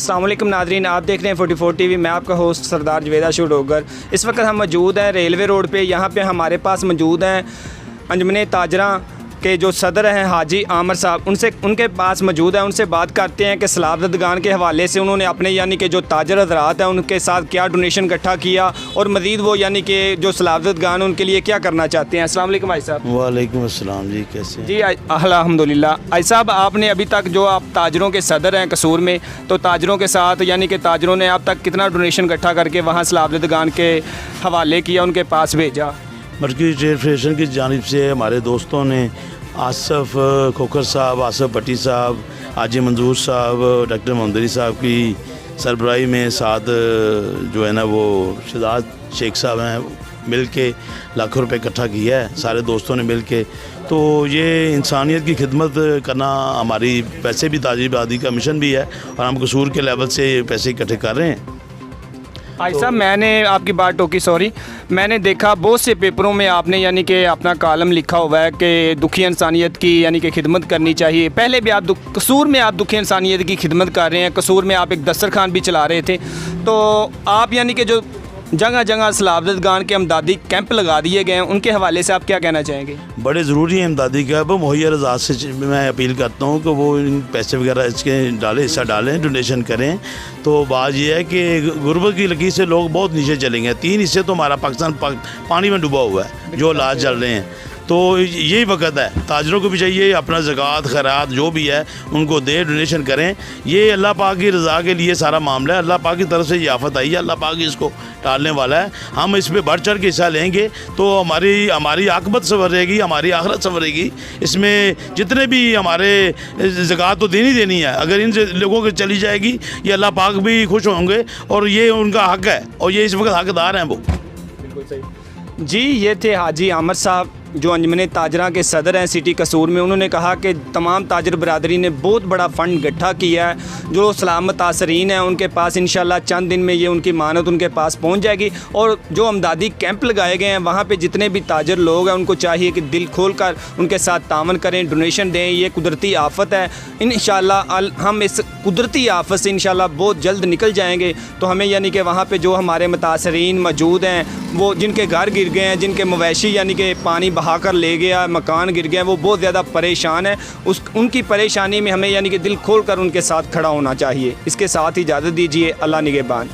अस्सलाम वालेकुम नादरीन, आप देख रहे हैं 44 टीवी। मैं आपका होस्ट सरदार जवेदा शूडोगर। इस वक्त हम मौजूद हैं रेलवे रोड पे। यहाँ पे हमारे पास मौजूद हैं अंजुमन ताजरा के जो सदर हैं हाजी आमर साहब। उनके पास मौजूद है, उनसे बात करते हैं कि सलावतगान के हवाले से उन्होंने अपने यानी कि जो ताजर हज़रात हैं उनके साथ क्या डोनेशन इकट्ठा किया और मज़ीद वो यानी कि जो सलावतगान उनके लिए क्या करना चाहते हैं। अस्सलाम वालेकुम भाई साहब। वालेकुम अस्सलाम जी, कैसे जी अल्हम्दुलिल्लाह। भाई साहब, आपने अभी तक जो आप ताजरों के सदर हैं कसूर में, तो ताजरों के साथ यानी कि ताजरों ने अब तक कितना डोनेशन इकट्ठा करके वहाँ सलावतगान के हवाले किया, उनके पास भेजा? मरकज़ी ट्रेड फेडरेशन की जानिब से हमारे दोस्तों ने आसफ़ खोखर साहब, आसफ़ भट्टी साहब, हाजी मंजूर साहब, डॉक्टर मोहम्मदी साहब की सरबराही में साथ जो है ना वो शहजाद शेख साहब हैं मिल के लाखों रुपए इकट्ठा किया है सारे दोस्तों ने मिल के। तो ये इंसानियत की खिदमत करना हमारी पैसे भी ताजीब आदि का मिशन भी है और हम कसूर के लेवल से पैसे इकट्ठे कर रहे हैं। भाई साहब, मैंने आपकी बात टोकी, सॉरी, मैंने देखा बहुत से पेपरों में आपने यानी कि अपना कॉलम लिखा हुआ है कि दुखी इंसानियत की यानी कि खिदमत करनी चाहिए। पहले भी आप कसूर में आप दुखी इंसानियत की खिदमत कर रहे हैं। कसूर में आप एक दस्तरखान भी चला रहे थे। तो आप यानी कि जो जगह जगह सलावतगान के इमदादी कैंप लगा दिए गए हैं, उनके हवाले से आप क्या कहना चाहेंगे? बड़े ज़रूरी है इमदादी कैंप। मुहैया रज़ात से मैं अपील करता हूँ कि वो इन पैसे वगैरह इसके हिस्सा डालें, डोनेशन करें। तो बात यह है कि गुर्बत की लकीर से लोग बहुत नीचे चलेंगे। 3 हिस्से तो हमारा पाकिस्तान पानी में डूबा हुआ है, जो हालात चल रहे हैं। तो यही वक्त है, ताजरों को भी चाहिए अपना ज़कात खैरात जो भी है उनको दे, डोनेशन करें। ये अल्लाह पाक की रज़ा के लिए सारा मामला है। अल्लाह पाक की तरफ से ये आफत आई है, अल्लाह पाक इसको टालने वाला है। हम इस पर बढ़ चढ़ के हिस्सा लेंगे तो हमारी आकबत संवरेगी, हमारी आखिरत संवरेगी। इसमें जितने भी हमारे ज़कात तो देनी है, अगर इन लोगों की चली जाएगी ये अल्लाह पाक भी खुश होंगे और ये उनका हक़ है और ये इस वक्त हकदार हैं वो। बिल्कुल सही जी। ये थे हाजी आमर साहब जो अंजुमन ताजरा के सदर हैं सिटी कसूर में। उन्होंने कहा कि तमाम ताजर बरादरी ने बहुत बड़ा फ़ंड इकट्ठा किया है। जो सलामत तासरीन हैं उनके पास इंशाल्लाह चंद दिन में ये उनकी मानत उनके पास पहुंच जाएगी। और जो अमदादी कैंप लगाए गए हैं वहाँ पे जितने भी ताजर लोग हैं उनको चाहिए कि दिल खोल कर उनके साथ तावन करें, डोनेशन दें। ये कुदरती आफत है, इंशाल्लाह हम इस कुदरती आफत से इंशाल्लाह बहुत जल्द निकल जाएंगे। तो हमें यानी कि वहाँ पर जो हमारे मुतासरीन मौजूद हैं, वो जिनके घर गिर गए हैं, जिनके मवेशी यानी कि पानी बहा कर ले गया, मकान गिर गया, वो बहुत ज़्यादा परेशान है। उनकी परेशानी में हमें यानी कि दिल खोल कर उनके साथ खड़ा होना चाहिए। इसके साथ ही इजाज़त दीजिए। अल्लाह निगहबान।